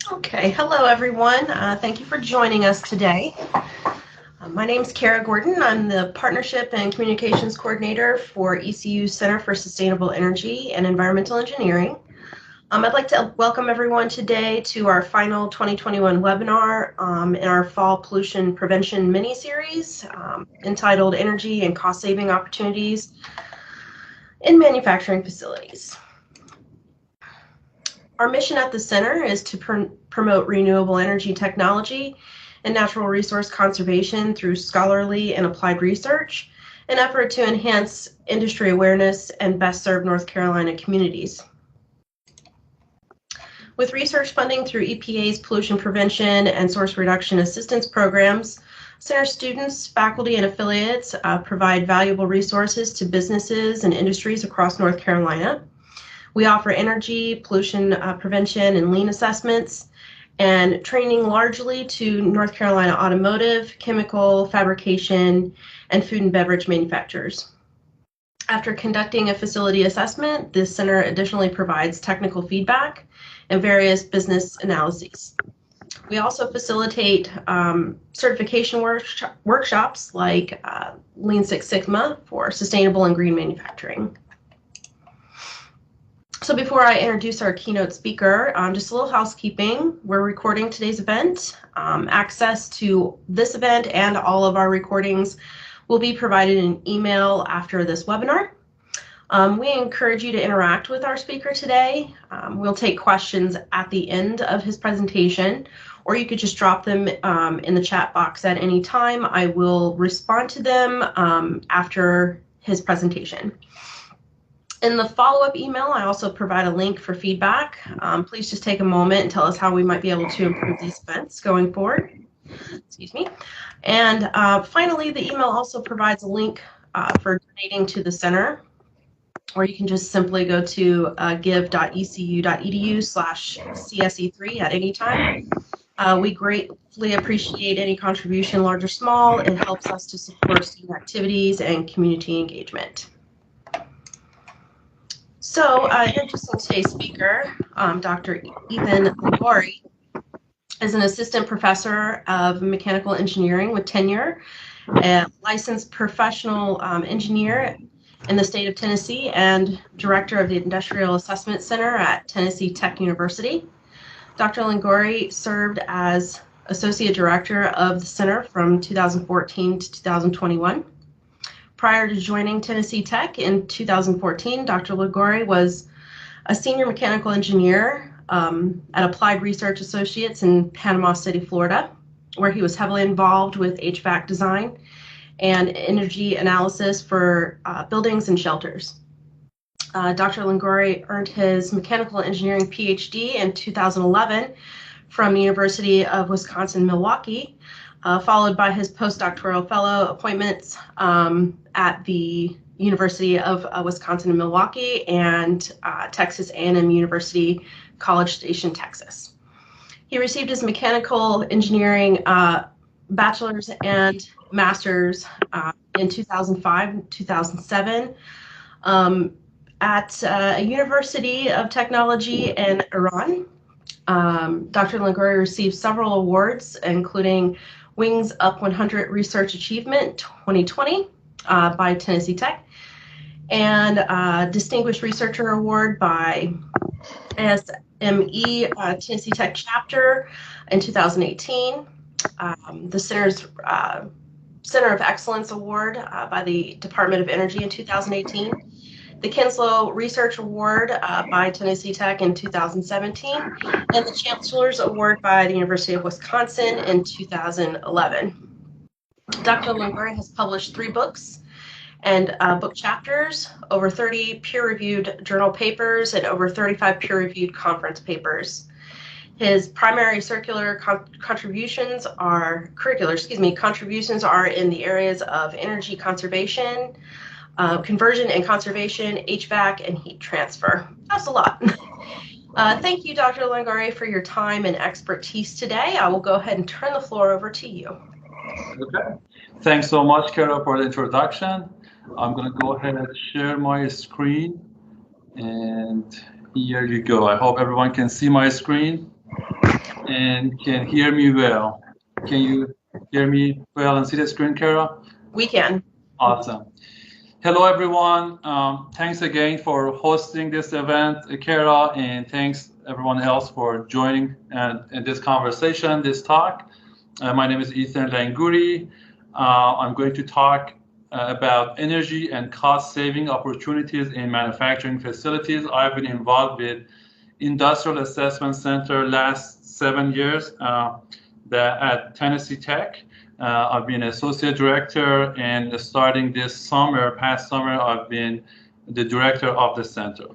Okay, hello everyone. Thank you for joining us today. My name is Kara Gordon. I'm the Partnership and Communications Coordinator for ECU Center for Sustainable Energy and Environmental Engineering. I'd like to welcome everyone today to our final 2021 webinar in our Fall Pollution Prevention mini-series entitled Energy and Cost Saving Opportunities in Manufacturing Facilities. Our mission at the center is to promote renewable energy technology and natural resource conservation through scholarly and applied research, an effort to enhance industry awareness and best serve North Carolina communities. With research funding through EPA's Pollution Prevention and Source Reduction Assistance programs, center students, faculty, and affiliates provide valuable resources to businesses and industries across North Carolina. We offer energy, pollution prevention, and lean assessments, and training largely to North Carolina automotive, chemical, fabrication, and food and beverage manufacturers. After conducting a facility assessment, the center additionally provides technical feedback and various business analyses. We also facilitate certification workshops like Lean Six Sigma for sustainable and green manufacturing. So before I introduce our keynote speaker, just a little housekeeping. We're recording today's event. Access to this event and all of our recordings will be provided in email after this webinar. We encourage you to interact with our speaker today. We'll take questions at the end of his presentation, or you could just drop them in the chat box at any time. I will respond to them after his presentation. In the follow-up email, I also provide a link for feedback. Please just take a moment and tell us how we might be able to improve these events going forward. Excuse me. And finally, the email also provides a link for donating to the center, or you can just simply go to give.ecu.edu/CSE3 at any time. We greatly appreciate any contribution, large or small. It helps us to support student activities and community engagement. So, introducing today's speaker, Dr. Ethan Languri is an assistant professor of mechanical engineering with tenure, a licensed professional engineer in the state of Tennessee, and director of the Industrial Assessment Center at Tennessee Tech University. Dr. Languri served as associate director of the center from 2014 to 2021. Prior to joining Tennessee Tech in 2014, Dr. Languri was a senior mechanical engineer at Applied Research Associates in Panama City, Florida, where he was heavily involved with HVAC design and energy analysis for buildings and shelters. Dr. Languri earned his mechanical engineering PhD in 2011 from the University of Wisconsin-Milwaukee, followed by his postdoctoral fellow appointments at the University of Wisconsin in Milwaukee and Texas A&M University, College Station, Texas. He received his mechanical engineering bachelor's and master's in 2005 and 2007 at a University of Technology in Iran. Dr. Languri received several awards, including Wings Up 100 Research Achievement 2020 by Tennessee Tech, and Distinguished Researcher Award by ASME Tennessee Tech chapter in 2018. The Center's Center of Excellence Award by the Department of Energy in 2018. The Kinslow Research Award by Tennessee Tech in 2017, and the Chancellor's Award by the University of Wisconsin in 2011. Dr. Languri has published 3 books and book chapters, over 30 peer-reviewed journal papers, and over 35 peer-reviewed conference papers. His primary contributions are in the areas of energy conservation, conversion and conservation, HVAC, and heat transfer. That's a lot. Thank you, Dr. Languri, for your time and expertise today. I will go ahead and turn the floor over to you. Okay. Thanks so much, Kara, for the introduction. I'm going to go ahead and share my screen. And here you go. I hope everyone can see my screen and can hear me well. Can you hear me well and see the screen, Kara? We can. Awesome. Hello, everyone. Thanks again for hosting this event, Kara, and thanks everyone else for joining in this conversation, this talk. My name is Ethan Languri. I'm going to talk about energy and cost-saving opportunities in manufacturing facilities. I've been involved with Industrial Assessment Center last 7 years at Tennessee Tech. I've been associate director, and starting this past summer, I've been the director of the center.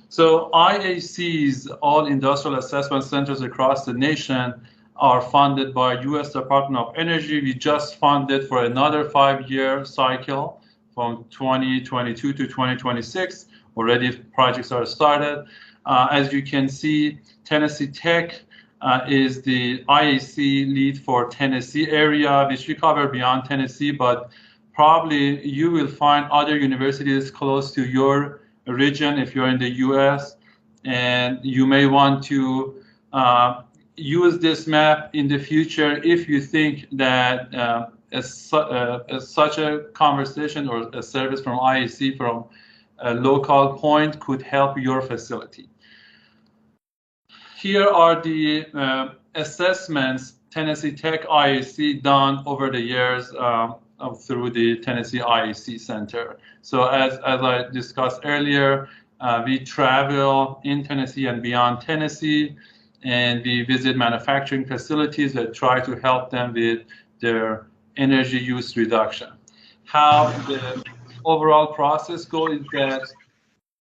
So IACs, all industrial assessment centers across the nation, are funded by U.S. Department of Energy. We just funded for another 5-year cycle from 2022 to 2026. Already projects are started. As you can see, Tennessee Tech is the IAC lead for Tennessee area, which we cover beyond Tennessee, but probably you will find other universities close to your region if you're in the US, and you may want to use this map in the future if you think that such a conversation or a service from IAC from a local point could help your facility. Here are the assessments Tennessee Tech IAC done over the years through the Tennessee IAC Center. So as I discussed earlier, we travel in Tennessee and beyond Tennessee, and we visit manufacturing facilities that try to help them with their energy use reduction. How the overall process goes is that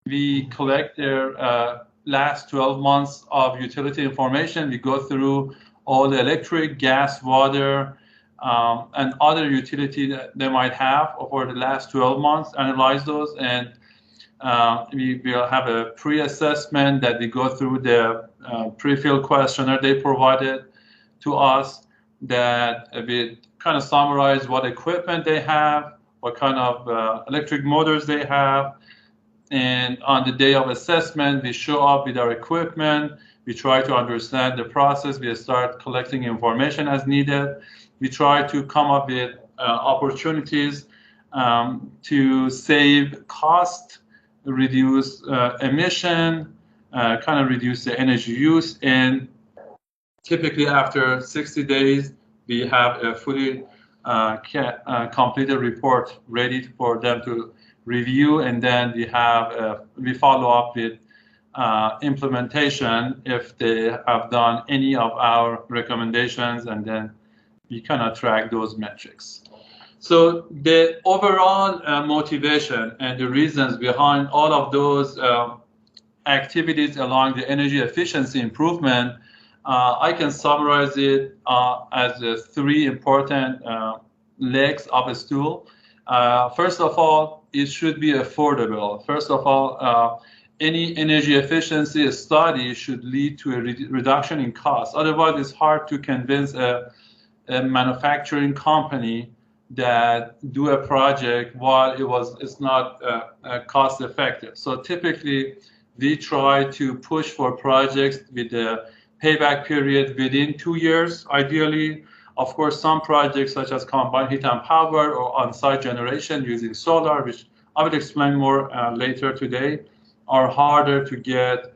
we collect their last 12 months of utility information. We go through all the electric, gas, water, and other utility that they might have over the last 12 months, analyze those, and we will have a pre-assessment that we go through the pre-filled questionnaire they provided to us that we kind of summarize what equipment they have, what kind of electric motors they have. And on the day of assessment, we show up with our equipment. We try to understand the process. We start collecting information as needed. We try to come up with opportunities to save cost, reduce emission, kind of reduce the energy use. And typically after 60 days, we have a fully completed report ready for them to review, and then we follow up with implementation if they have done any of our recommendations, and then we kind of track those metrics. So the overall motivation and the reasons behind all of those activities along the energy efficiency improvement, I can summarize it as 3 important legs of a stool. First of all, it should be affordable. First of all, any energy efficiency study should lead to a reduction in cost. Otherwise, it's hard to convince a manufacturing company that do a project while it's not cost effective. So typically, we try to push for projects with a payback period within 2 years, ideally. Of course, some projects such as combined heat and power or on-site generation using solar, which I will explain more later today, are harder to get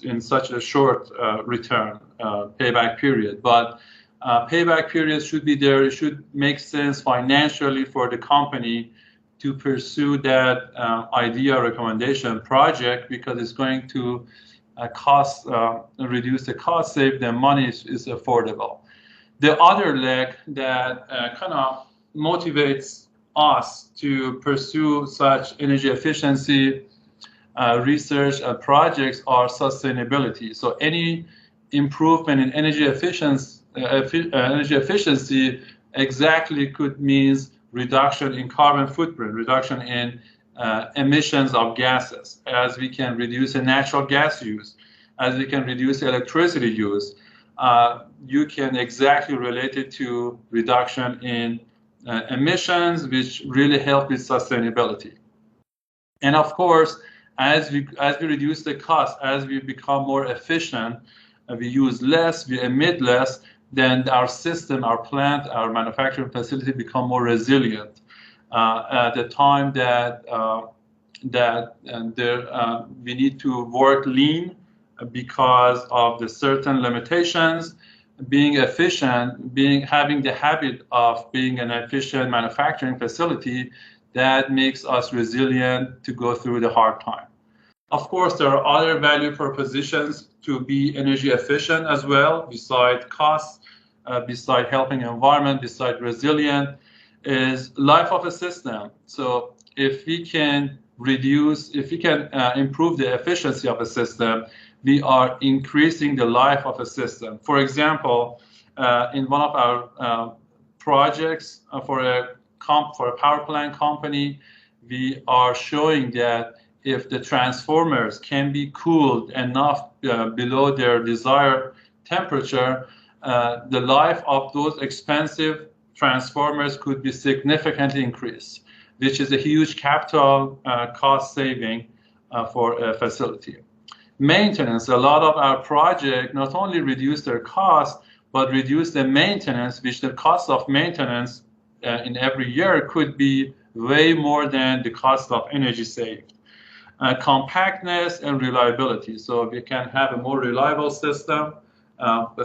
in such a short return payback period. But payback periods should be there. It should make sense financially for the company to pursue that idea recommendation project, because it's going to reduce the cost, save them money, is affordable. The other leg that kind of motivates us to pursue such energy efficiency research projects are sustainability. So any improvement in energy efficiency exactly could means reduction in carbon footprint, reduction in emissions of gases, as we can reduce the natural gas use, as we can reduce electricity use. You can exactly relate it to reduction in emissions, which really help with sustainability. And of course, as we reduce the cost, as we become more efficient, we use less, we emit less, then our system, our plant, our manufacturing facility become more resilient. At the time that we need to work lean because of the certain limitations, being efficient, having the habit of being an efficient manufacturing facility, that makes us resilient to go through the hard time. Of course, there are other value propositions to be energy efficient as well, beside cost, beside helping the environment, beside resilient, is life of a system. So if we can improve the efficiency of a system, we are increasing the life of a system. For example, in one of our projects for a power plant company, we are showing that if the transformers can be cooled enough below their desired temperature, the life of those expensive transformers could be significantly increased, which is a huge capital cost saving for a facility. Maintenance, a lot of our projects not only reduce their cost, but reduce the maintenance, which the cost of maintenance in every year could be way more than the cost of energy saved. Compactness and reliability. So we can have a more reliable system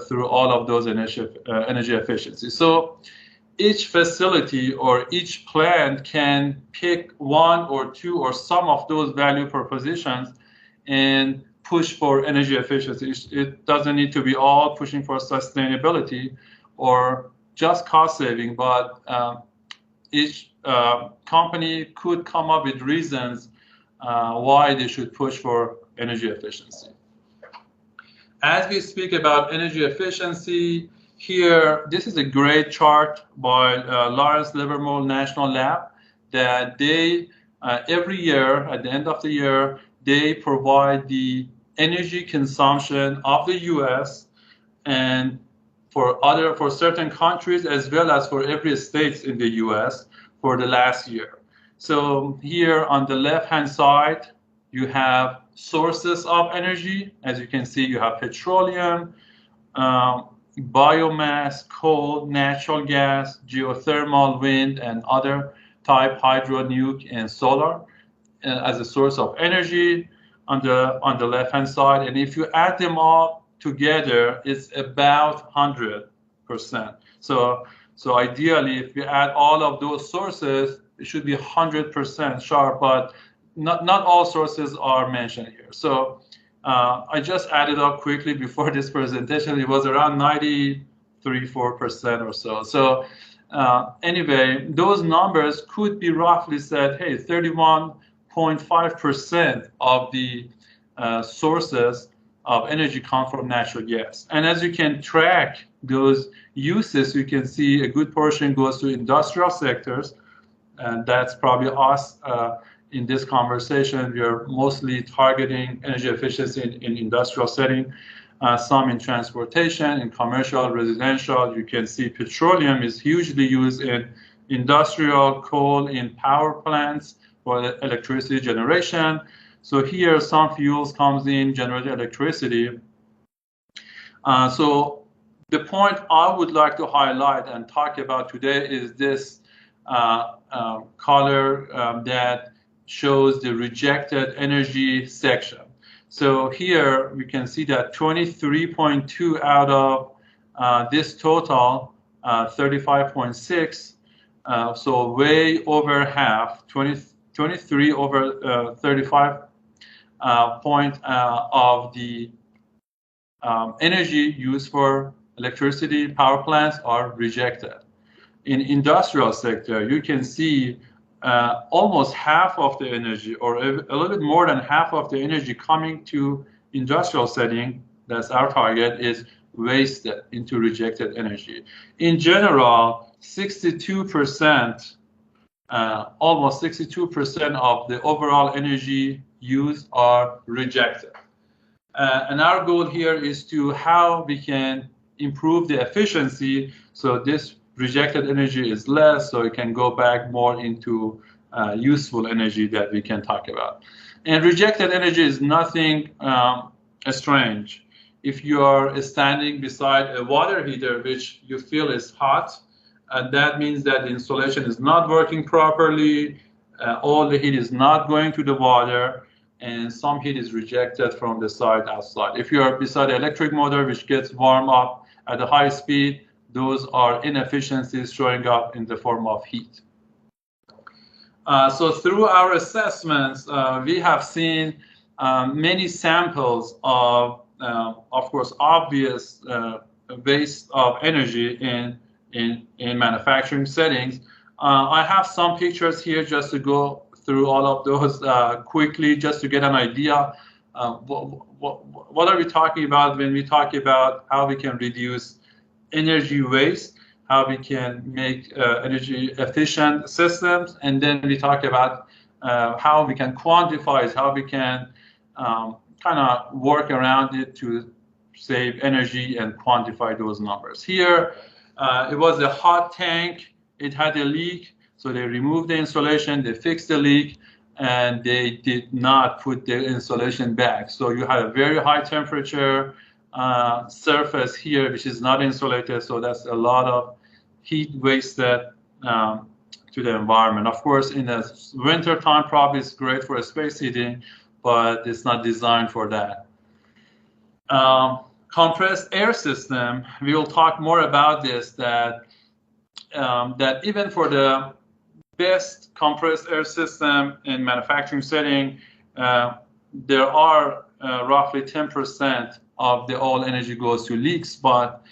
through all of those energy efficiency. So each facility or each plant can pick one or two or some of those value propositions and push for energy efficiency. It doesn't need to be all pushing for sustainability or just cost saving, but each company could come up with reasons why they should push for energy efficiency. As we speak about energy efficiency, here, this is a great chart by Lawrence Livermore National Lab that they, every year, at the end of the year, they provide the energy consumption of the US and for certain countries, as well as for every state in the US for the last year. So here on the left-hand side, you have sources of energy. As you can see, you have petroleum, biomass, coal, natural gas, geothermal, wind, and other type, hydro, nuke, and solar as a source of energy on the left-hand side. And if you add them all together, it's about 100%. So ideally, if you add all of those sources, it should be 100% sharp, but not all sources are mentioned here. So I just added up quickly before this presentation. It was around 93.4% or so. So anyway, those numbers could be roughly said, hey, 31.5% of the sources of energy come from natural gas. And as you can track those uses, you can see a good portion goes to industrial sectors, and that's probably us in this conversation. We are mostly targeting energy efficiency in industrial setting, some in transportation, in commercial, residential. You can see petroleum is hugely used in industrial, coal in power plants for the electricity generation. So here some fuels comes in, generate electricity. So the point I would like to highlight and talk about today is this color that shows the rejected energy section. So here we can see that 23.2 out of this total, 35.6, so way over half, 23 over 35 point of the energy used for electricity power plants are rejected. In industrial sector, you can see almost half of the energy, or a little bit more than half of the energy coming to industrial setting, that's our target, is wasted into rejected energy. In general, 62%, almost 62% of the overall energy used are rejected. And our goal here is to how we can improve the efficiency so this rejected energy is less, so it can go back more into useful energy that we can talk about. And rejected energy is nothing strange. If you are standing beside a water heater which you feel is hot, that means that the insulation is not working properly, all the heat is not going to the water, and some heat is rejected from the side outside. If you are beside an electric motor which gets warm up at a high speed, those are inefficiencies showing up in the form of heat. So through our assessments, we have seen many samples of course, obvious waste of energy in manufacturing settings. I have some pictures here just to go through all of those quickly, just to get an idea. What are we talking about when we talk about how we can reduce energy waste, how we can make energy efficient systems, and then we talk about how we can quantify it, how we can kind of work around it to save energy and quantify those numbers. Here, it was a hot tank, it had a leak, so they removed the insulation, they fixed the leak, and they did not put the insulation back. So you have a very high temperature surface here, which is not insulated, so that's a lot of heat wasted to the environment. Of course, in the winter time, probably it's great for space heating, but it's not designed for that. Compressed air system, we will talk more about this, that even for the best compressed air system in manufacturing setting, there are roughly 10% of the all energy goes to leaks, but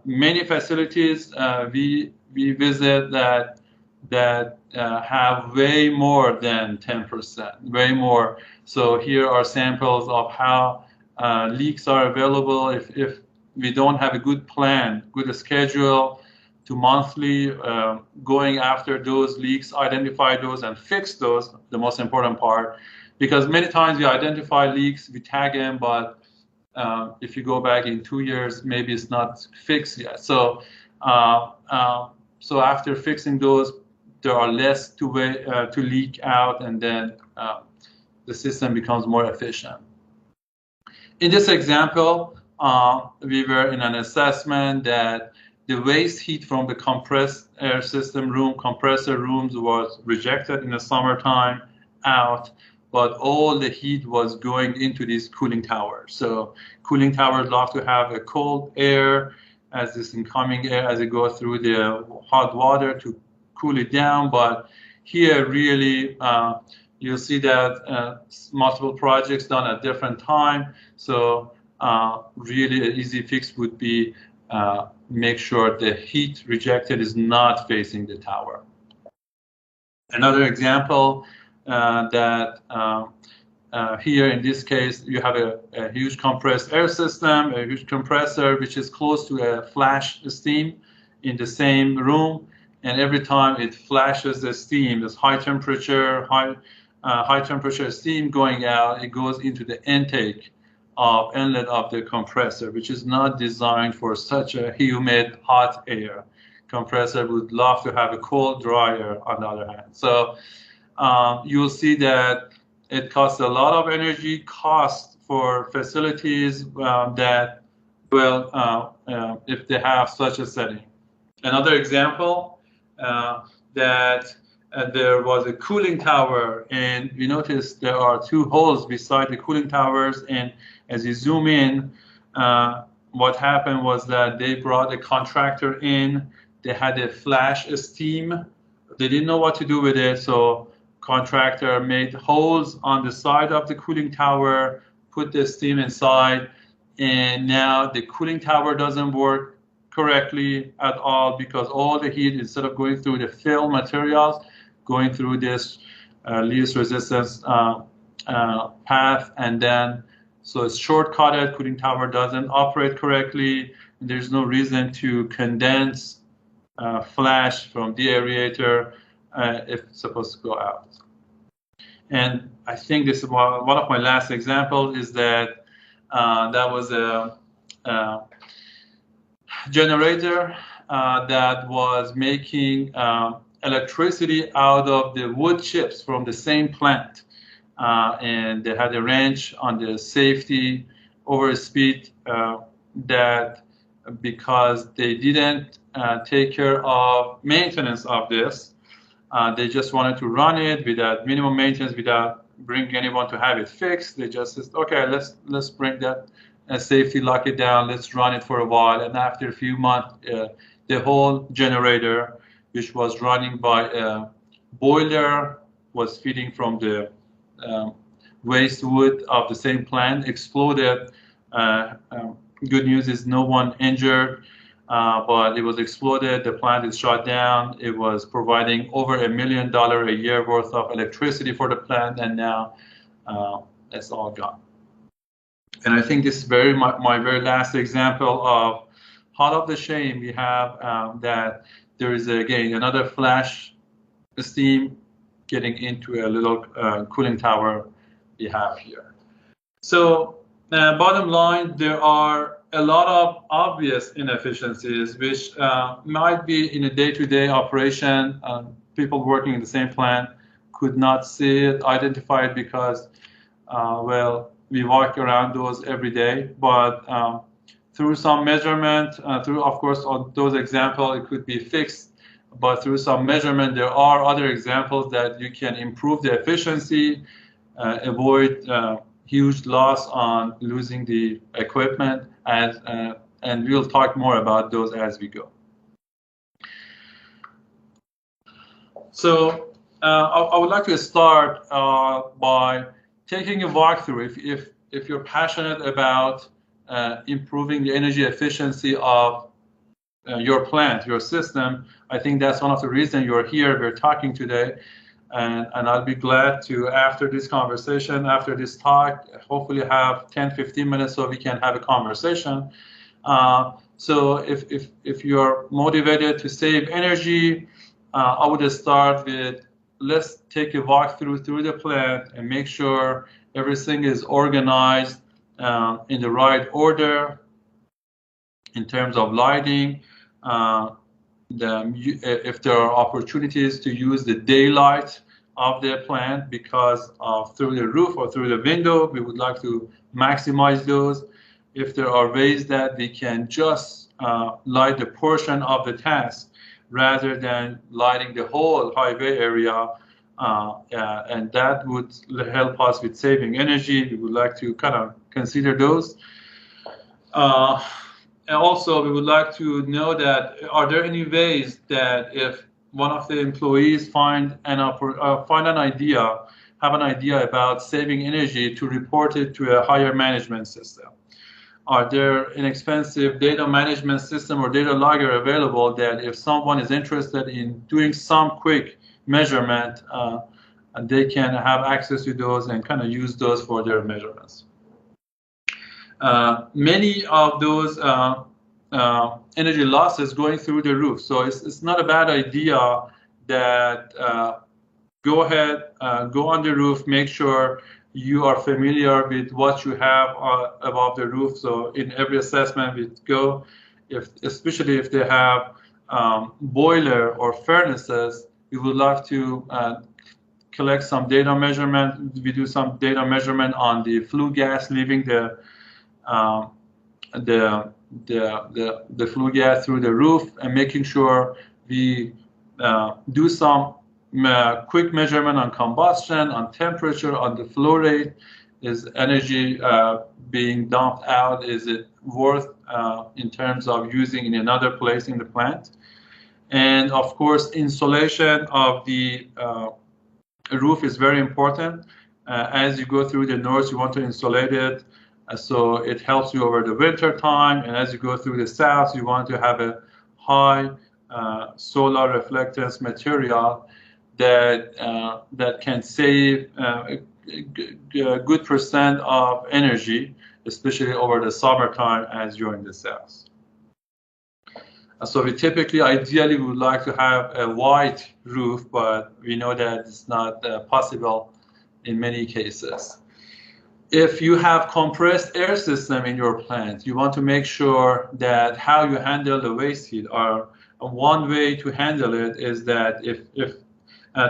many facilities we visit that have way more than 10%, way more. So here are samples of how leaks are available. If we don't have a good plan, good schedule to monthly going after those leaks, identify those and fix those, the most important part, because many times we identify leaks, we tag them, but if you go back in 2 years, maybe it's not fixed yet. So so after fixing those, there are less to leak out, and then the system becomes more efficient. In this example, we were in an assessment that the waste heat from the compressed air system room, compressor rooms, was rejected in the summertime out, but all the heat was going into these cooling towers. So cooling towers love to have a cold air as this incoming air as it goes through the hot water to cool it down. But here really you'll see that multiple projects done at different time. So really an easy fix would be make sure the heat rejected is not facing the tower. Another example that here in this case, you have a huge compressed air system, a huge compressor, which is close to a flash steam in the same room. And every time it flashes the steam, this high temperature steam going out, it goes into the inlet of the compressor, which is not designed for such a humid, hot air. Compressor would love to have a cold, dry air on the other hand. So you'll see that it costs a lot of energy cost for facilities that, well, if they have such a setting. Another example that there was a cooling tower, and we noticed there are two holes beside the cooling towers. And as you zoom in, what happened was that they brought a contractor in. They had a flash steam. They didn't know what to do with it, so contractor made holes on the side of the cooling tower, put the steam inside, and now the cooling tower doesn't work correctly at all because all the heat, instead of going through the fill materials, going through this least resistance path, and then so it's shortcutted. Cooling tower doesn't operate correctly. There's no reason to condense flash from the aerator if it's supposed to go out. And I think this is one of my last examples is that that was a generator that was making electricity out of the wood chips from the same plant. And they had a wrench on the safety over speed that because they didn't take care of maintenance of this, they just wanted to run it without minimum maintenance, without bringing anyone to have it fixed. They just said, okay, let's bring that safety, lock it down, let's run it for a while. And after a few months, the whole generator, which was running by a boiler, was feeding from the waste wood of the same plant, exploded. Good news is no one injured, but it was exploded. The plant is shut down. It was providing over $1 million a year worth of electricity for the plant, and now it's all gone. And I think this is my very last example of Hall of the Shame. We have that there is, again, another flash steam getting into a little cooling tower we have here. So bottom line, there are a lot of obvious inefficiencies which might be in a day-to-day operation. People working in the same plant could not see it, identify it because, well, we walk around those every day. But through some measurement, through, of course, on those examples, it could be fixed. But through some measurement, there are other examples that you can improve the efficiency, avoid huge loss on losing the equipment, and we'll talk more about those as we go. So I would like to start by taking a walkthrough. If you're passionate about improving the energy efficiency of your plant, your system, I think that's one of the reasons you're here, we're talking today. And I'll be glad to, after this conversation, after this talk, hopefully have 10, 15 minutes so we can have a conversation. So if you're motivated to save energy, I would start with, let's take a walk through the plant and make sure everything is organized in the right order in terms of lighting. If there are opportunities to use the daylight of the plant because through the roof or through the window, we would like to maximize those. If there are ways that we can just light the portion of the task rather than lighting the whole highway area, and that would help us with saving energy, we would like to kind of consider those. And also, we would like to know that, are there any ways that if one of the employees have an idea about saving energy, to report it to a higher management system? Are there inexpensive data management system or data logger available that if someone is interested in doing some quick measurement, they can have access to those and kind of use those for their measurements? Many of those energy losses going through the roof. So it's not a bad idea that go ahead, go on the roof, make sure you are familiar with what you have above the roof. So in every assessment we go, especially if they have boiler or furnaces, we would like to collect some data measurement. We do some data measurement on the flue gas leaving the flue gas through the roof, and making sure we do some quick measurement on combustion, on temperature, on the flow rate. Is energy being dumped out? Is it worth in terms of using in another place in the plant? And of course, insulation of the roof is very important. As you go through the north, you want to insulate it so it helps you over the winter time. And as you go through the south, you want to have a high solar reflectance material that can save a good percent of energy, especially over the summertime as you're in the south. So we typically, ideally, would like to have a white roof, but we know that it's not possible in many cases. If you have compressed air system in your plant, you want to make sure that how you handle the waste heat. Or one way to handle it is that if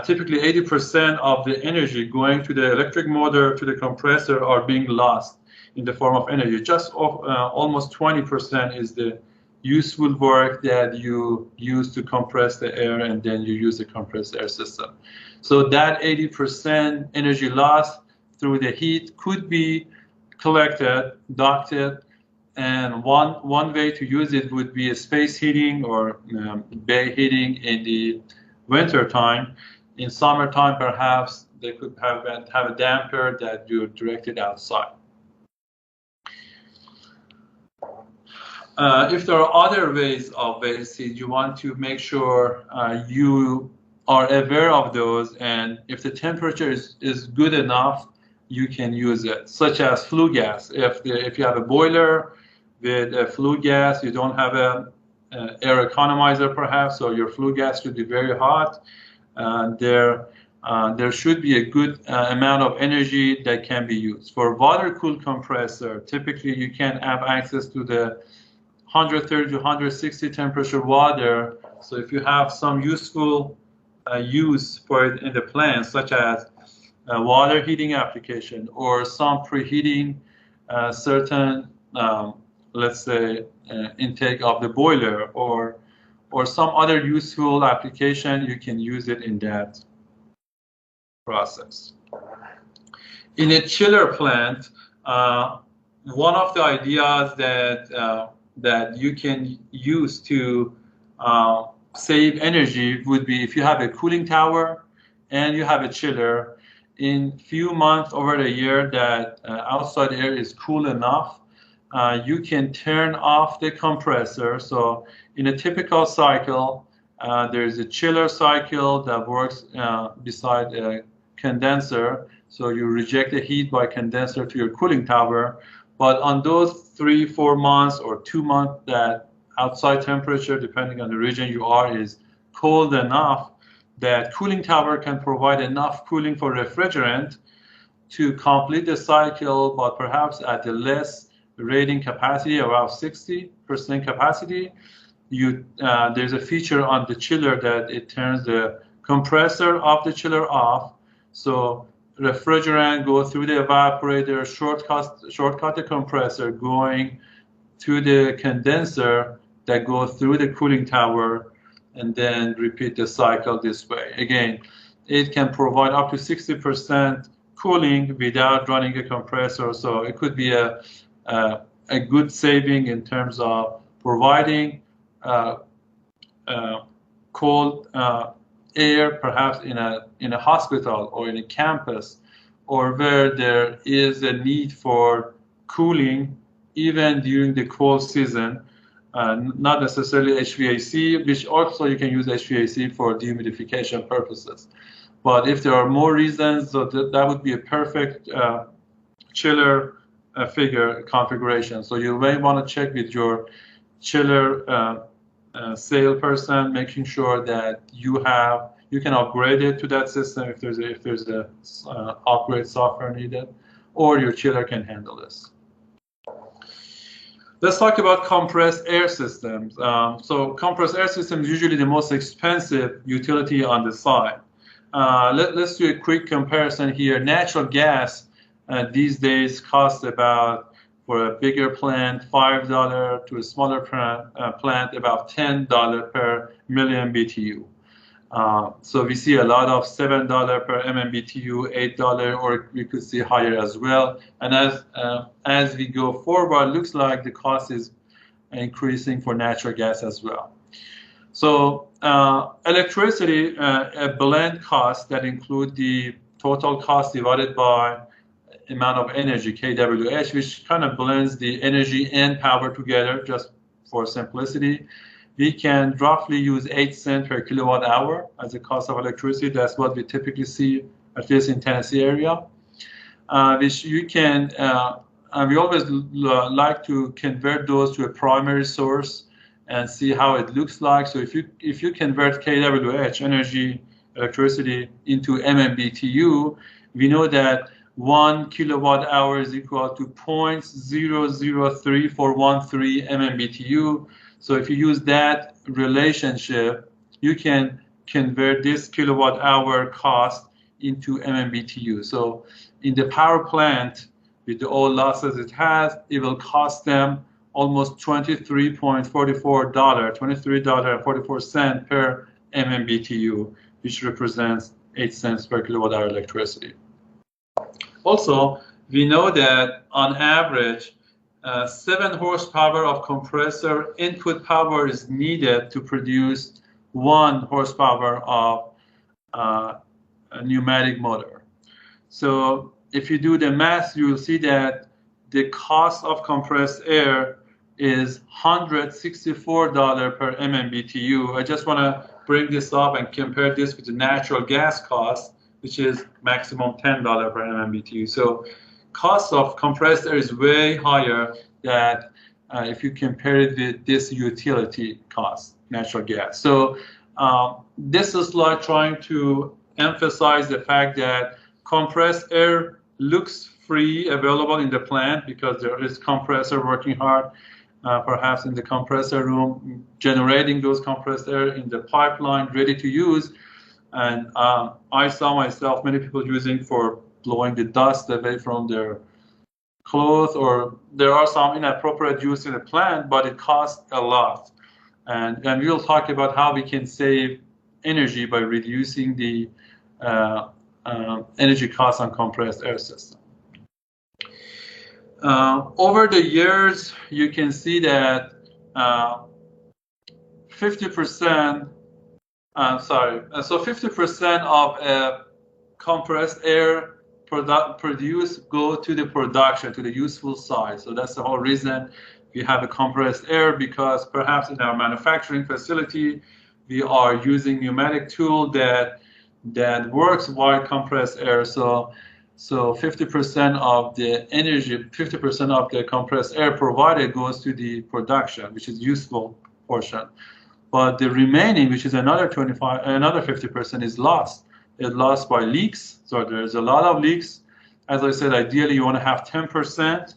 typically 80% of the energy going to the electric motor to the compressor are being lost in the form of energy. Just almost 20% is the useful work that you use to compress the air, and then you use the compressed air system. So that 80% energy loss through the heat could be collected, ducted, and one way to use it would be a space heating or bay heating in the winter time. In summertime, perhaps they could have a damper that you directed outside. If there are other ways of waste heat, you want to make sure you are aware of those, and if the temperature is good enough, you can use it, such as flue gas. If you have a boiler with a flue gas, you don't have a air economizer perhaps, so your flue gas should be very hot. There should be a good amount of energy that can be used. For water-cooled compressor, typically you can have access to the 130 to 160 temperature water. So if you have some useful use for it in the plant, such as water heating application or some preheating certain, let's say, intake of the boiler or some other useful application, you can use it in that process. In a chiller plant, one of the ideas that you can use to save energy would be if you have a cooling tower and you have a chiller. In few months over the year that outside air is cool enough, you can turn off the compressor. So in a typical cycle, there's a chiller cycle that works beside a condenser. So you reject the heat by condenser to your cooling tower. But on those 3-4 months or 2 months that outside temperature, depending on the region you are, is cold enough, that cooling tower can provide enough cooling for refrigerant to complete the cycle, but perhaps at a less rating capacity, around 60% capacity. There's a feature on the chiller that it turns the compressor of the chiller off. So refrigerant go through the evaporator, shortcut the compressor, going to the condenser that go through the cooling tower, and then repeat the cycle this way. Again, it can provide up to 60% cooling without running a compressor. So it could be a good saving in terms of providing cold air, perhaps in a hospital or in a campus, or where there is a need for cooling even during the cold season. Not necessarily HVAC, which also you can use HVAC for dehumidification purposes. But if there are more reasons, so that would be a perfect chiller figure configuration. So you may want to check with your chiller salesperson, making sure that you can upgrade it to that system if there's a upgrade software needed, or your chiller can handle this. Let's talk about compressed air systems. So compressed air systems is usually the most expensive utility on the side. Let's do a quick comparison here. Natural gas these days costs about, for a bigger plant, $5, to a smaller plant, about $10 per million BTU. So we see a lot of $7 per MMBTU, $8, or we could see higher as well. And as we go forward, looks like the cost is increasing for natural gas as well. So electricity, a blend cost that include the total cost divided by amount of energy, kWh, which kind of blends the energy and power together just for simplicity. We can roughly use 8 cents per kilowatt hour as the cost of electricity. That's what we typically see, at least in Tennessee area. Which you can, we always like to convert those to a primary source and see how it looks like. So if you convert kWh, energy, electricity, into MMBTU, we know that 1 kilowatt hour is equal to 0.003413 MMBTU. So if you use that relationship, you can convert this kilowatt hour cost into MMBTU. So in the power plant, with the all losses it has, it will cost them almost $23.44, $23.44 per MMBTU, which represents 8 cents per kilowatt hour electricity. Also, we know that on average, 7 horsepower of compressor input power is needed to produce 1 horsepower of a pneumatic motor. So if you do the math, you will see that the cost of compressed air is $164 per MMBTU. I just want to bring this up and compare this with the natural gas cost, which is maximum $10 per MMBTU. So cost of compressed air is way higher than if you compare it with this utility cost, natural gas. So this is like trying to emphasize the fact that compressed air looks free, available in the plant because there is compressor working hard, perhaps in the compressor room, generating those compressed air in the pipeline, ready to use. And I saw myself, many people using for blowing the dust away from their clothes, or there are some inappropriate use in the plant, but it costs a lot. And we will talk about how we can save energy by reducing the energy costs on compressed air system. Over the years, you can see that 50%, so 50% of compressed air produced go to the production, to the useful side. So that's the whole reason we have a compressed air, because perhaps in our manufacturing facility, we are using pneumatic tool that works while compressed air. So 50% of the energy, 50% of the compressed air provided goes to the production, which is useful portion. But the remaining, which is another 50%, is lost. It's lost by leaks. So there's a lot of leaks. As I said, ideally you want to have 10%,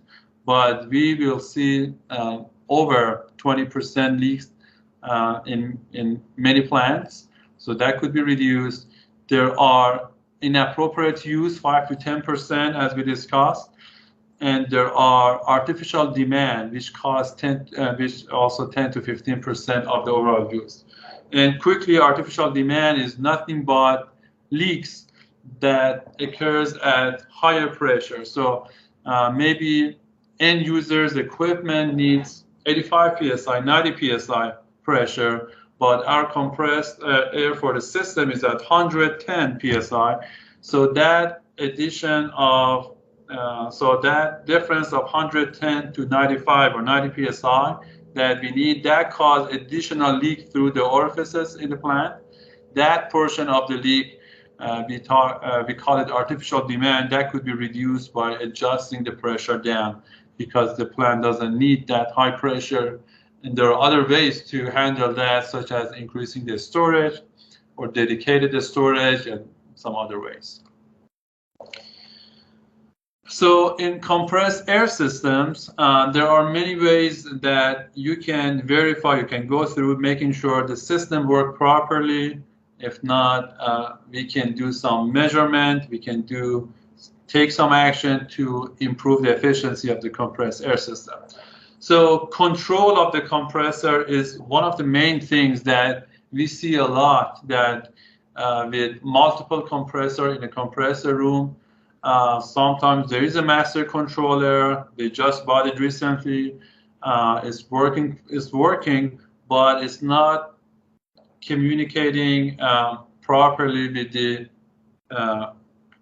but we will see over 20% leaks in many plants. So that could be reduced. There are inappropriate use, 5 to 10%, as we discussed, and there are artificial demand, which costs which also 10 to 15% of the overall use. And quickly, artificial demand is nothing but leaks that occurs at higher pressure. So maybe end users' equipment needs 85 psi, 90 psi pressure, but our compressed air for the system is at 110 psi. So that addition of, so that difference of 110 to 95 or 90 psi that we need, that cause additional leak through the orifices in the plant. That portion of the leak, we call it artificial demand, that could be reduced by adjusting the pressure down, because the plant doesn't need that high pressure. And there are other ways to handle that, such as increasing the storage or dedicated storage and some other ways. So in compressed air systems, there are many ways that you can verify, you can go through making sure the system works properly. If not, we can do some measurement, we can take some action to improve the efficiency of the compressed air system. So control of the compressor is one of the main things that we see a lot that with multiple compressor in a compressor room, sometimes there is a master controller. They just bought it recently. It's working, but it's not communicating properly with the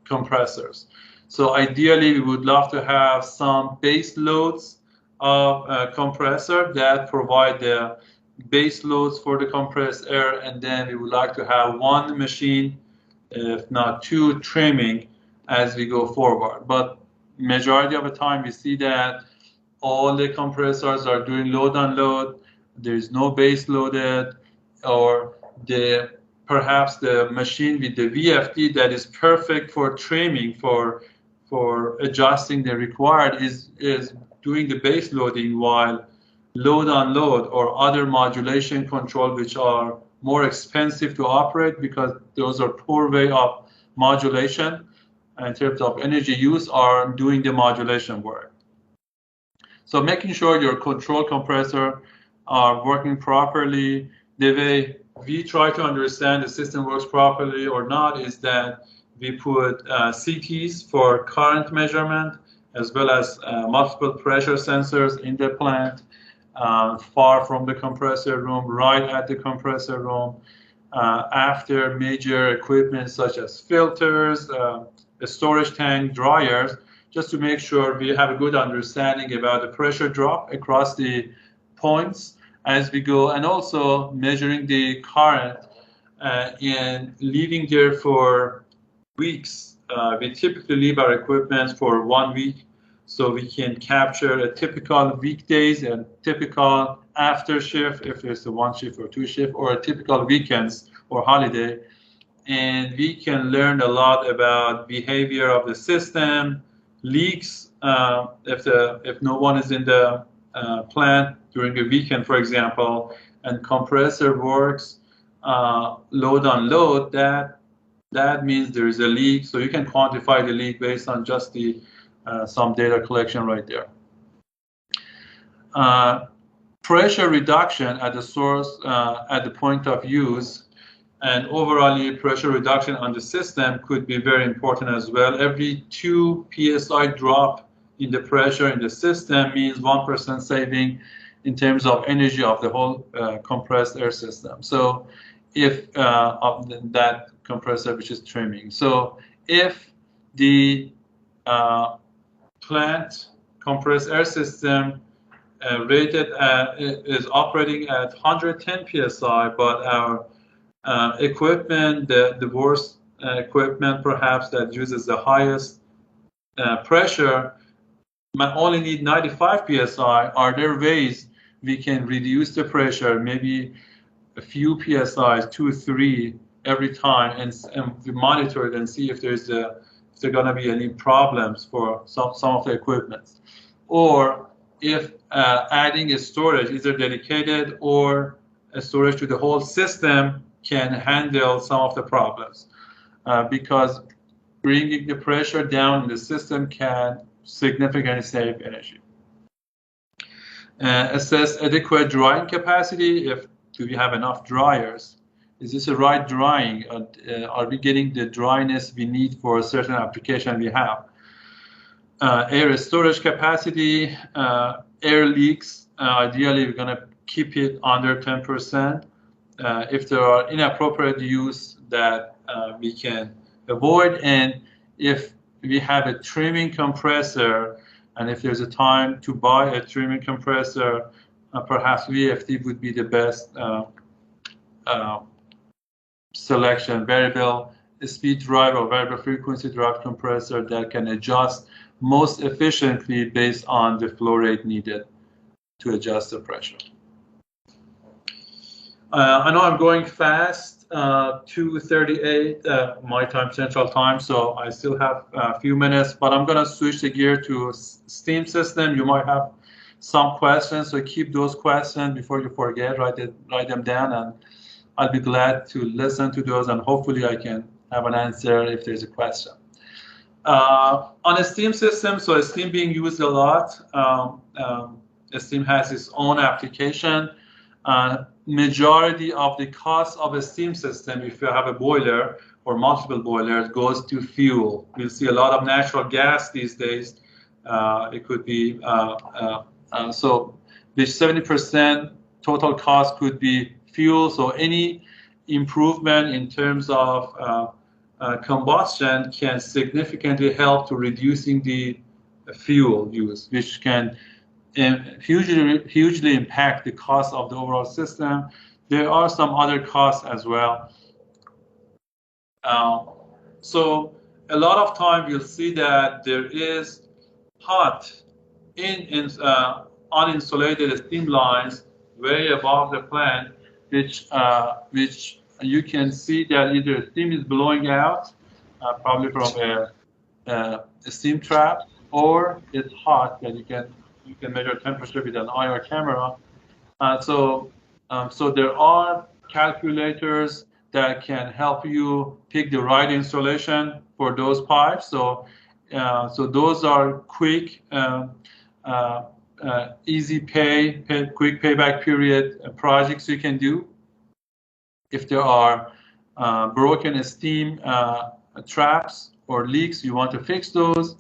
compressors. So ideally, we would love to have some base loads of compressor that provide the base loads for the compressed air, and then we would like to have one machine, if not two, trimming as we go forward. But majority of the time, we see that all the compressors are doing load unload. There is no base loaded, or perhaps the machine with the VFD that is perfect for trimming, for adjusting the required, is doing the base loading, while load unload or other modulation control, which are more expensive to operate because those are poor way of modulation in terms of energy use, are doing the modulation work. So making sure your control compressor are working properly, the way we try to understand the system works properly or not is that we put CTs for current measurement, as well as multiple pressure sensors in the plant, far from the compressor room, right at the compressor room, after major equipment such as filters, a storage tank, dryers, just to make sure we have a good understanding about the pressure drop across the points as we go, and also measuring the current and leaving there for weeks. We typically leave our equipment for 1 week, so we can capture a typical weekdays and typical after shift, if there's a 1 shift or 2 shift, or a typical weekends or holiday. And we can learn a lot about behavior of the system, leaks, if no one is in the plant during a weekend, for example, and compressor works load unload, that means there is a leak. So you can quantify the leak based on just the some data collection right there. Pressure reduction at the source, at the point of use, and overall pressure reduction on the system could be very important as well. Every 2 psi drop in the pressure in the system means 1% saving in terms of energy of the whole compressed air system. So if of that compressor which is trimming. So if the plant compressed air system rated is operating at 110 psi, but our equipment, the worst equipment perhaps that uses the highest pressure, might only need 95 psi. Are there ways we can reduce the pressure, maybe a few psi's, 2 or 3 every time, and we monitor it and see if there's if there are going to be any problems for some of the equipment, or if adding a storage, either dedicated or a storage to the whole system, can handle some of the problems, because bringing the pressure down in the system can significantly save energy. Assess adequate drying capacity. Do we have enough dryers? Is this a right drying? Are we getting the dryness we need for a certain application we have? Air storage capacity, air leaks. Ideally, we're going to keep it under 10%. If there are inappropriate use that we can avoid, and if we have a trimming compressor, and if there's a time to buy a trimming compressor, perhaps VFD would be the best selection. Variable speed drive or variable frequency drive compressor that can adjust most efficiently based on the flow rate needed to adjust the pressure. I know I'm going fast, 2:38 my time, Central Time, so I still have a few minutes, but I'm going to switch the gear to steam system. You might have some questions, so keep those questions before you forget, write them down, and I'll be glad to listen to those, and hopefully I can have an answer if there's a question. On a steam system, so steam being used a lot, steam has its own application. Majority of the cost of a steam system, if you have a boiler or multiple boilers, goes to fuel. We'll see a lot of natural gas these days. It could be so the 70% total cost could be fuel. So any improvement in terms of combustion can significantly help to reducing the fuel use, which can hugely impact the cost of the overall system. There are some other costs as well. So a lot of time you'll see that there is hot in uninsulated steam lines way above the plant, which you can see that either steam is blowing out, probably from a steam trap, or it's hot that you can measure temperature with an IR camera. So there are calculators that can help you pick the right installation for those pipes. So those are quick, easy quick payback period projects you can do. If there are broken steam traps or leaks, you want to fix those.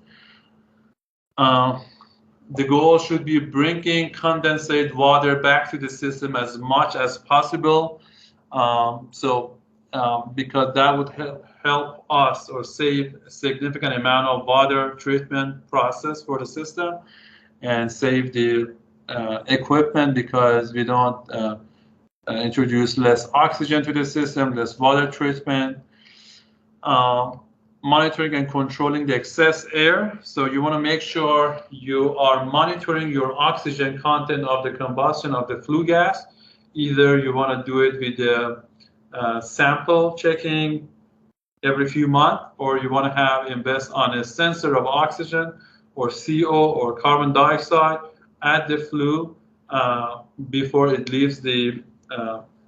The goal should be bringing condensate water back to the system as much as possible. Because that would help us or save a significant amount of water treatment process for the system, and save the equipment, because we don't introduce less oxygen to the system, less water treatment. Monitoring and controlling the excess air. So you want to make sure you are monitoring your oxygen content of the combustion of the flue gas. Either you want to do it with the sample checking every few months, or you want to invest on a sensor of oxygen or CO or carbon dioxide at the flue before it leaves the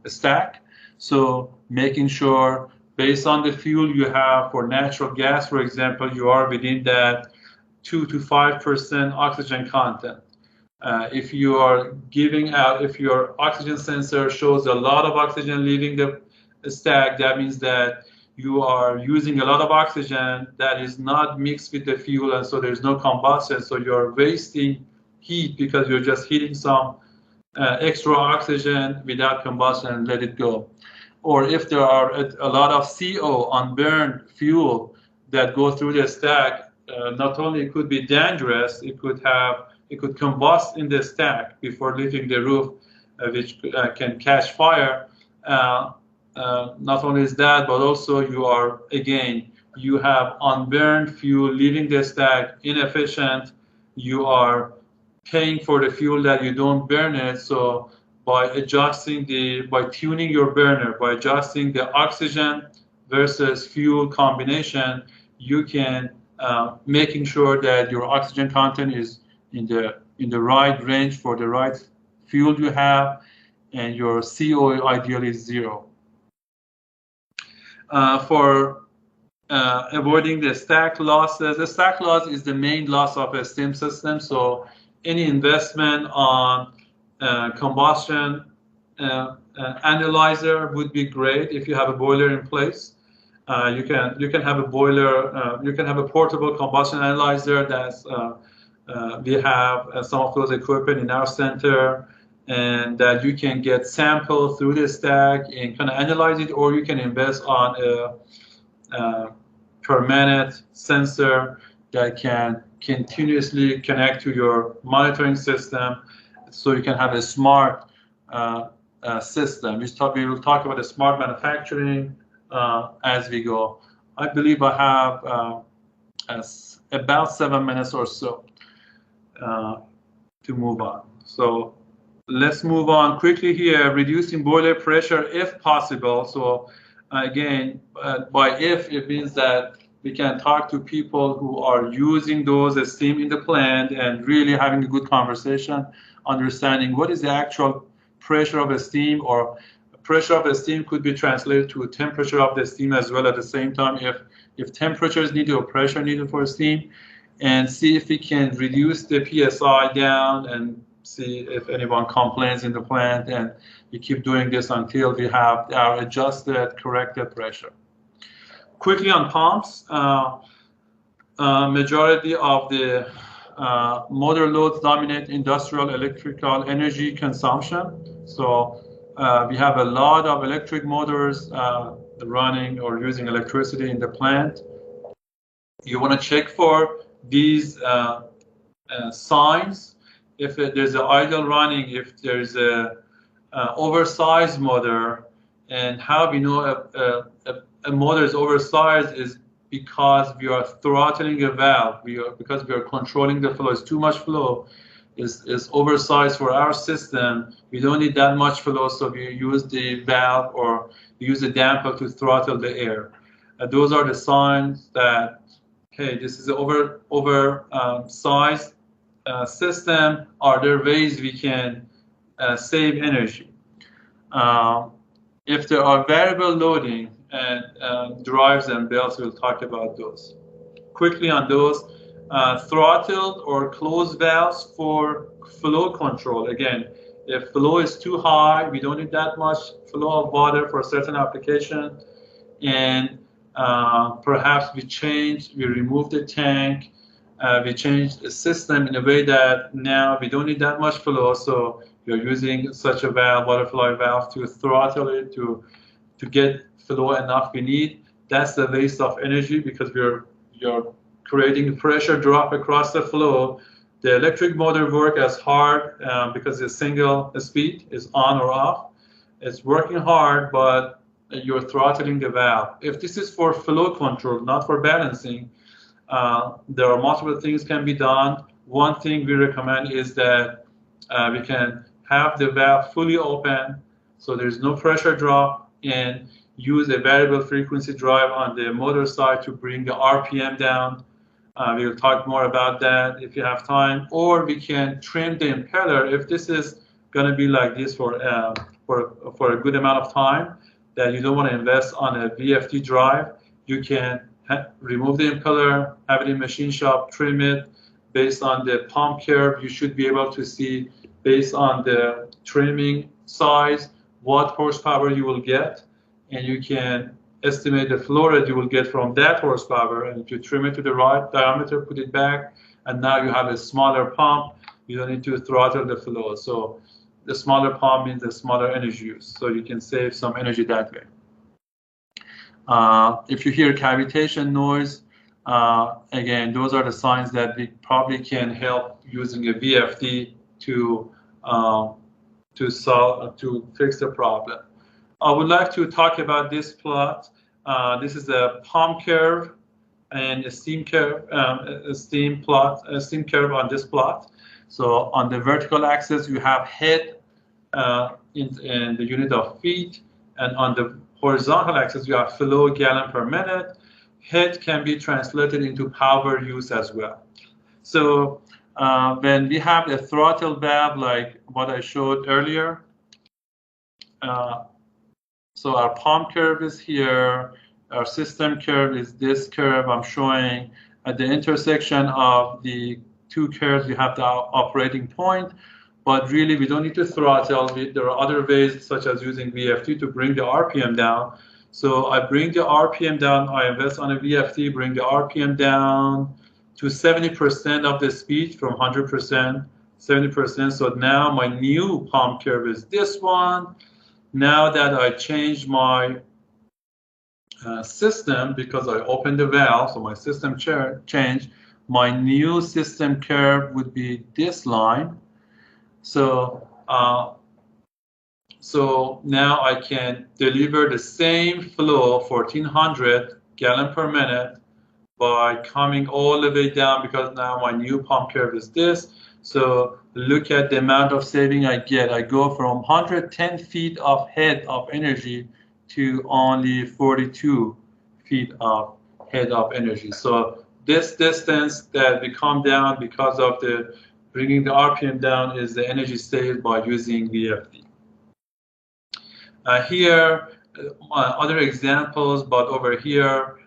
stack. So making sure, based on the fuel you have, for natural gas, for example, you are within that 2 to 5% oxygen content. If you are giving out, if your oxygen sensor shows a lot of oxygen leaving the stack, that means that you are using a lot of oxygen that is not mixed with the fuel, and so there's no combustion. So you're wasting heat because you're just heating some extra oxygen without combustion and let it go. Or if there are a lot of CO, unburned fuel, that go through the stack, not only it could be dangerous, it could combust in the stack before leaving the roof, which can catch fire. Not only is that, but also you have unburned fuel leaving the stack, inefficient. You are paying for the fuel that you don't burn it. So by tuning your burner, by adjusting the oxygen versus fuel combination, you can making sure that your oxygen content is in the right range for the right fuel you have, and your CO ideally is 0. For avoiding the stack losses, the stack loss is the main loss of a steam system. So any investment on combustion analyzer would be great if you have a boiler in place. You can have a boiler. You can have a portable combustion analyzer. We have some of those equipment in our center, and that you can get samples through the stack and kind of analyze it, or you can invest on a per minute sensor that can continuously connect to your monitoring system, so you can have a smart system. We will talk about the smart manufacturing as we go. I believe I have about 7 minutes or so to move on. So let's move on quickly here. Reducing boiler pressure if possible. So again, by if, it means that we can talk to people who are using those steam in the plant and really having a good conversation, understanding what is the actual pressure of a steam, or pressure of the steam could be translated to temperature of the steam as well at the same time, if temperature is needed or pressure needed for steam, and see if we can reduce the PSI down and see if anyone complains in the plant, and we keep doing this until we have our adjusted, corrected pressure. Quickly on pumps, majority of the motor loads dominate industrial electrical energy consumption. So we have a lot of electric motors running or using electricity in the plant. You want to check for these signs. If there's an idle running, if there's a oversized motor, and how we know a motor is oversized is because we are throttling a valve. Because we are controlling the flow. It's too much flow. Is oversized for our system. We don't need that much flow, so we use the valve or use the damper to throttle the air. Those are the signs that, hey, this is an oversized system. Are there ways we can save energy? If there are variable loading and drives and belts, we'll talk about those. Quickly on those, throttled or closed valves for flow control. Again, if flow is too high, we don't need that much flow of water for a certain application, and perhaps we remove the tank, we change the system in a way that now we don't need that much flow, so you're using such a valve, butterfly valve, to throttle it to get flow enough we need. That's a waste of energy because you're creating pressure drop across the flow. The electric motor work as hard because the single speed is on or off. It's working hard, but you're throttling the valve. If this is for flow control, not for balancing, there are multiple things can be done. One thing we recommend is that we can have the valve fully open, so there's no pressure drop, and use a variable frequency drive on the motor side to bring the RPM down. We'll talk more about that if you have time. Or we can trim the impeller. If this is going to be like this for a good amount of time, that you don't want to invest on a VFD drive, you can remove the impeller, have it in machine shop, trim it based on the pump curve. You should be able to see based on the trimming size what horsepower you will get, and you can estimate the flow rate you will get from that horsepower. And if you trim it to the right diameter, put it back, and now you have a smaller pump. You don't need to throttle the flow. So the smaller pump means the smaller energy use, so you can save some energy that way. If you hear cavitation noise, again, those are the signs that we probably can help using a VFD to fix the problem. I would like to talk about this plot. This is a pump curve and a steam curve, a steam curve on this plot. So on the vertical axis, you have head in the unit of feet, and on the horizontal axis, you have flow gallon per minute. Head can be translated into power use as well. So when we have a throttle valve like what I showed earlier, so our pump curve is here, our system curve is this curve I'm showing. At the intersection of the two curves, you have the operating point, but really we don't need to throttle. There are other ways, such as using VFD to bring the RPM down. So I bring the RPM down, I invest on a VFD, bring the RPM down to 70% of the speed from 100%, 70%. So now my new pump curve is this one. Now that I changed my system, because I opened the valve, so my system changed, my new system curve would be this line. So so now I can deliver the same flow, 1400 gallon per minute, by coming all the way down, because now my new pump curve is this. So look at the amount of saving I get. I go from 110 feet of head of energy to only 42 feet of head of energy. So this distance that we come down because of the bringing the RPM down is the energy saved by using VFD. Here, other examples, but over here,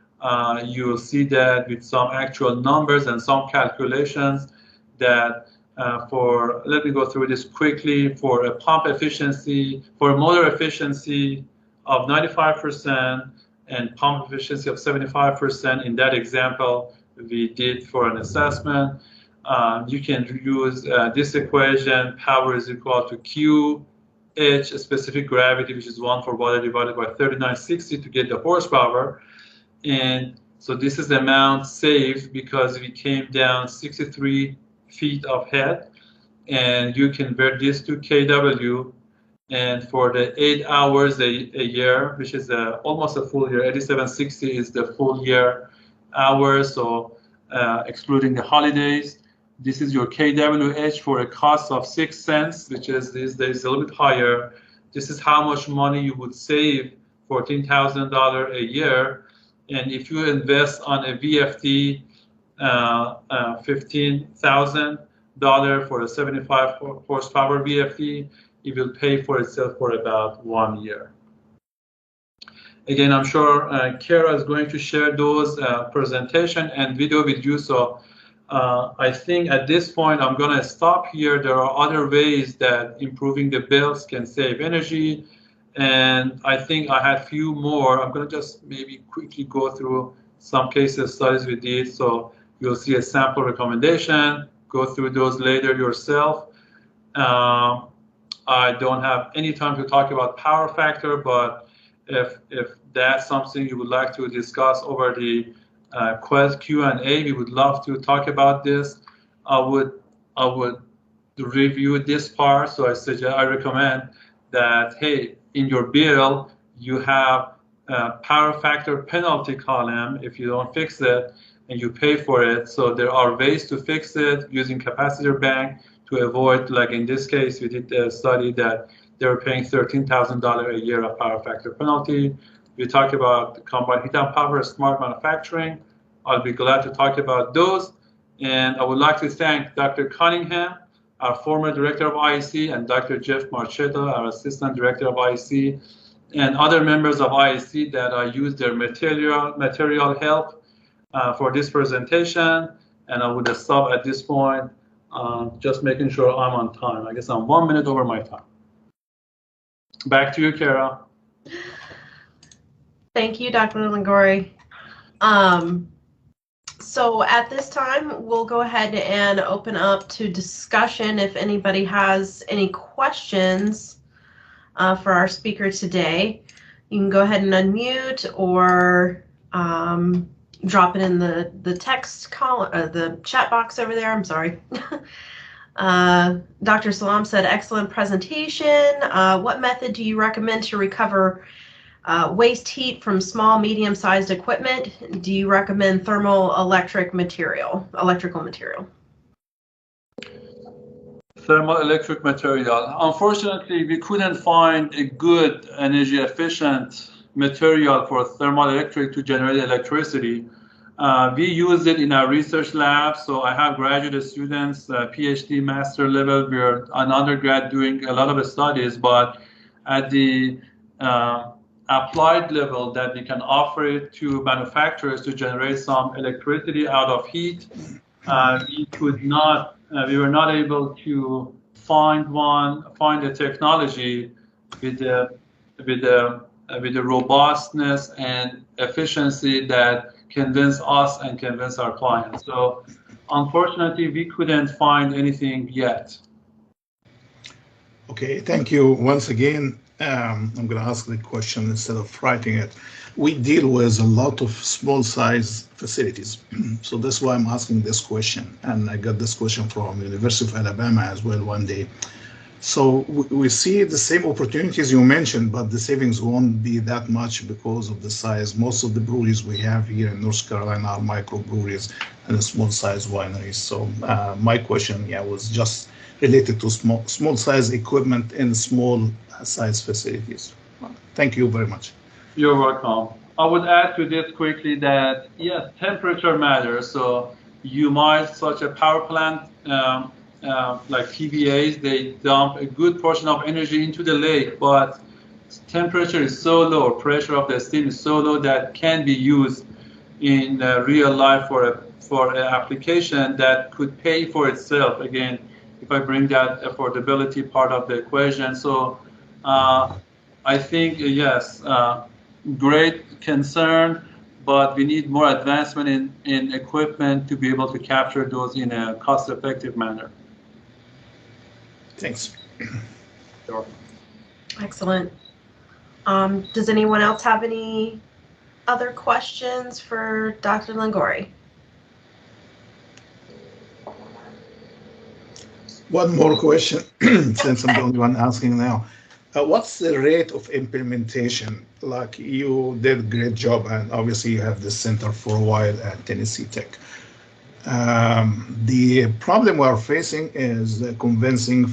you will see that with some actual numbers and some calculations that Let me go through this quickly. For a pump efficiency, for motor efficiency of 95% and pump efficiency of 75% in that example we did for an assessment. You can use this equation, power is equal to Q H, specific gravity, which is 1 for water divided by 3960 to get the horsepower. And so this is the amount saved because we came down 63 feet of head, and you convert this to kW, and for the 8 hours a year, which is almost a full year, 8760 is the full year hours, so excluding the holidays, this is your kWh for a cost of 6 cents, which is these days a little bit higher. This is how much money you would save, $14,000 a year. And if you invest on a VFD, $15,000 for a 75 horsepower VFD, it will pay for itself for about 1 year. Again, I'm sure Kara is going to share those presentation and video with you. So I think at this point, I'm going to stop here. There are other ways that improving the bills can save energy. And I think I had a few more. I'm going to just maybe quickly go through some case studies we did. So you'll see a sample recommendation. Go through those later yourself. I don't have any time to talk about power factor, but if that's something you would like to discuss over the Q&A, we would love to talk about this. I would review this part. So I recommend that, hey, in your bill, you have a power factor penalty column if you don't fix it, and you pay for it. So there are ways to fix it using capacitor bank to avoid, like in this case, we did a study that they were paying $13,000 a year of power factor penalty. We talked about combined heat and power, smart manufacturing. I'll be glad to talk about those. And I would like to thank Dr. Cunningham, our former director of IEC, and Dr. Jeff Marchetta, our assistant director of IEC, and other members of IEC that I used their material help for this presentation. And I would stop at this point, just making sure I'm on time. I guess I'm 1 minute over my time. Back to you, Kara. Thank you, Dr. Languri. So at this time, we'll go ahead and open up to discussion. If anybody has any questions for our speaker today, you can go ahead and unmute or drop it in the text column, the chat box over there. I'm sorry. Dr. Salam said, excellent presentation. What method do you recommend to recover waste heat from small, medium-sized equipment? Do you recommend electrical material? Thermoelectric material. Unfortunately, we couldn't find a good energy efficient material for thermoelectric to generate electricity. We use it in our research lab. So I have graduate students, PhD, master level. We're an undergrad doing a lot of studies, but at the applied level that we can offer it to manufacturers to generate some electricity out of heat, we were not able to find a technology with the robustness and efficiency that convince us and convince our clients. So unfortunately, we couldn't find anything yet. Okay, thank you once again. I'm going to ask the question instead of writing it. We deal with a lot of small size facilities. So that's why I'm asking this question. And I got this question from University of Alabama as well one day. So we see the same opportunities you mentioned, but the savings won't be that much because of the size. Most of the breweries we have here in North Carolina are microbreweries and small size wineries. So my question, was just related to small size equipment in small size facilities. Thank you very much. You're welcome. I would add to this quickly that yes, temperature matters. So you might, such a power plant like PVAs, they dump a good portion of energy into the lake, but temperature is so low, pressure of the steam is so low that can be used in real life for an application that could pay for itself. Again, if I bring that affordability part of the equation. So I think, yes, great concern, but we need more advancement in equipment to be able to capture those in a cost-effective manner. Thanks. Sure. Excellent. Does anyone else have any other questions for Dr. Languri? One more question, since I'm the only one asking now. What's the rate of implementation? Like, you did a great job, and obviously you have the center for a while at Tennessee Tech. The problem we are facing is convincing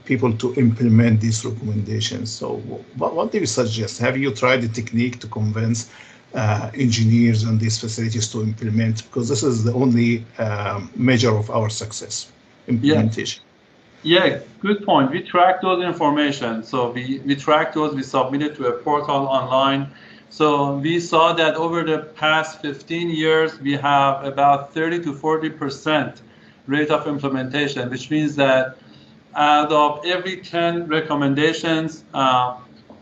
people to implement these recommendations. So what do you suggest? Have you tried the technique to convince engineers on these facilities to implement? Because this is the only measure of our success, implementation. Yeah, good point. We track those information. So we track those, we submit it to a portal online. So we saw that over the past 15 years, we have about 30 to 40% rate of implementation, which means that out of every 10 recommendations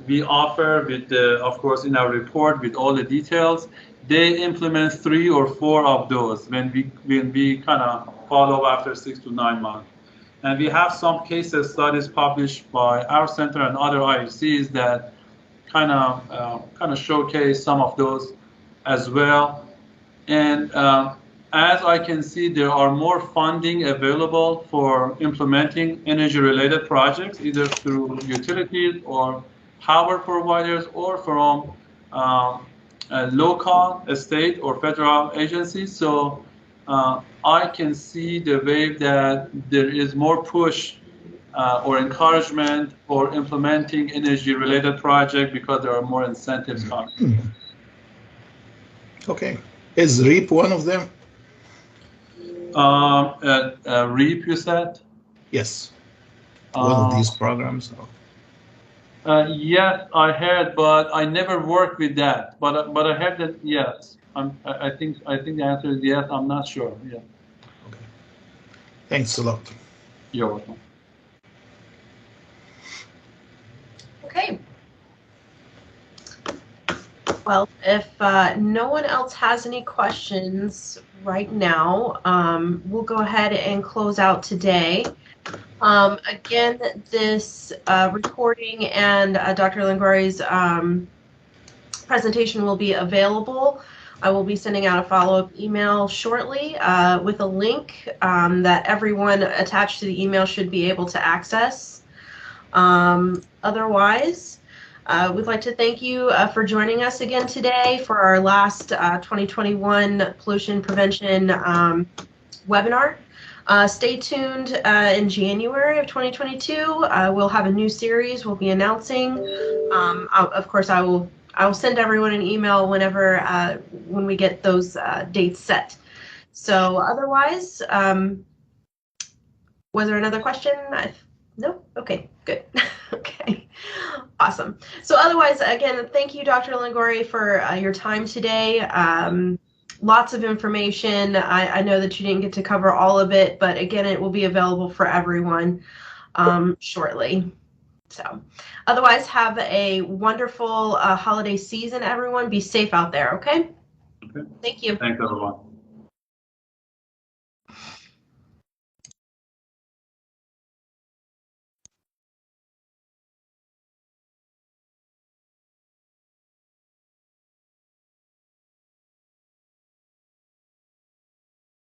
we offer, with of course in our report with all the details, they implement 3 or 4 of those when we kind of follow after 6 to 9 months. And we have some case studies published by our center and other IFCs that kind of showcase some of those as well. And as I can see, there are more funding available for implementing energy-related projects, either through utilities or power providers or from local, state, or federal agencies. So I can see the way that there is more push or encouragement for implementing energy-related projects because there are more incentives coming. Okay. Is REAP one of them? REAP, you said? Yes. One of these programs. Yes, I heard, but I never worked with that. But I heard that yes. I think the answer is yes. I'm not sure. Yeah. Okay. Thanks a lot. You're welcome. Okay. Well, if no one else has any questions right now, we'll go ahead and close out today. Again, this recording and Dr. Languri's presentation will be available. I will be sending out a follow-up email shortly with a link that everyone attached to the email should be able to access. Otherwise, we'd like to thank you for joining us again today for our last 2021 pollution prevention webinar. Stay tuned in January of 2022. We'll have a new series we'll be announcing. Of course, I will send everyone an email when we get those dates set. So otherwise, was there another question? No? Okay, good. Okay, awesome. So otherwise, again, thank you, Dr. Languri, for your time today. Lots of information. I know that you didn't get to cover all of it, but again, it will be available for everyone shortly. So otherwise, have a wonderful holiday season, everyone. Be safe out there, okay? Okay. Thank you. Thanks, everyone.